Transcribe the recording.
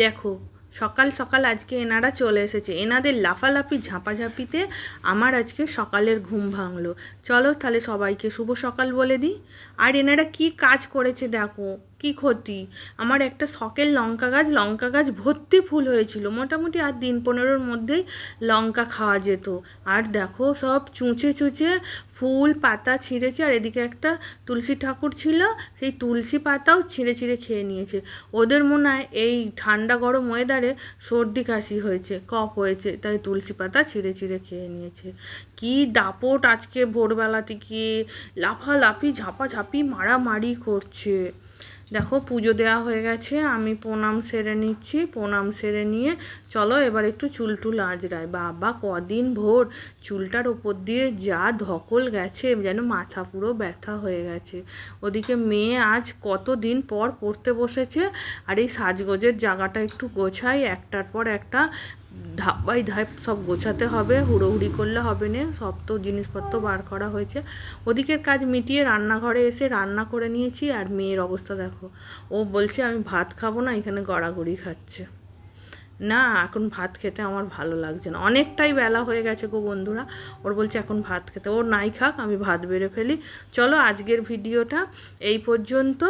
দেখো, সকাল সকাল আজকে এনারা চলে এসেছে, এনাদের লাফালাফি ঝাঁপাঝাঁপিতে আমার আজকে সকালের ঘুম ভাঙলো। চলো তাহলে সবাইকে শুভ সকাল বলে দিই। আর এনারা কি কাজ করেছে দেখো, কি ক্ষতি। আমার একটা শখের লঙ্কা গাছ ভর্তি ফুল হয়েছিল, মোটামুটি আর দিন 15-র মধ্যেই লঙ্কা খাওয়া যেত। আর দেখো সব চুঁচে চুঁচে ফুল পাতা ছিঁড়েছে। আর এদিকে একটা তুলসী ঠাকুর ছিল, সেই তুলসী পাতাও ছিঁড়ে ছিঁড়ে খেয়ে নিয়েছে। ওদের মনে হয় এই ঠান্ডা গরম ওয়েদারে সর্দি কাশি হয়েছে, কফ হয়েছে, তাই তুলসী পাতা ছিঁড়ে ছিঁড়ে খেয়ে নিয়েছে। কি দাপট আজকে ভোরবেলা থেকে, লাফালাফি ঝাপাঝাপি মারামারি করছে। দেখো পুজো দেওয়া হয়ে গেছে, আমি প্রণাম সেরে নিচ্ছি। প্রণাম সেরে নিয়ে চলো এবার একটু চুল টুল আঁচড়াই। বাবা কদিন ভোর চুলটার ওপর দিয়ে যা ধকল গেছে, যেন মাথা পুরো ব্যথা হয়ে গেছে। ওদিকে মেয়ে আজ কতদিন পর পড়তে বসেছে, আর এই সাজগোজের জায়গাটা একটু গোছাই, একটার পর একটা ধাপ বাই ধাপ সব গোছাতে হবে, হুড়োহুড়ি করলে হবে না। সব তো জিনিসপত্র বার করা হয়েছে। ওদিকের কাজ মিটিয়ে রান্নাঘরে এসে রান্না করে নিয়েছি। আর মেয়ের অবস্থা দেখো, ও বলছে আমি ভাত খাবো না, এখানে গড়াগড়ি খাচ্ছে। না, এখন ভাত খেতে আমার ভালো লাগছে না, অনেকটাই বেলা হয়ে গেছে গো বন্ধুরা। ওর বলছে এখন ভাত খেতে, ওর নাই খাক, আমি ভাত বেড়ে ফেলি। চলো আজকের ভিডিওটা এই পর্যন্ত।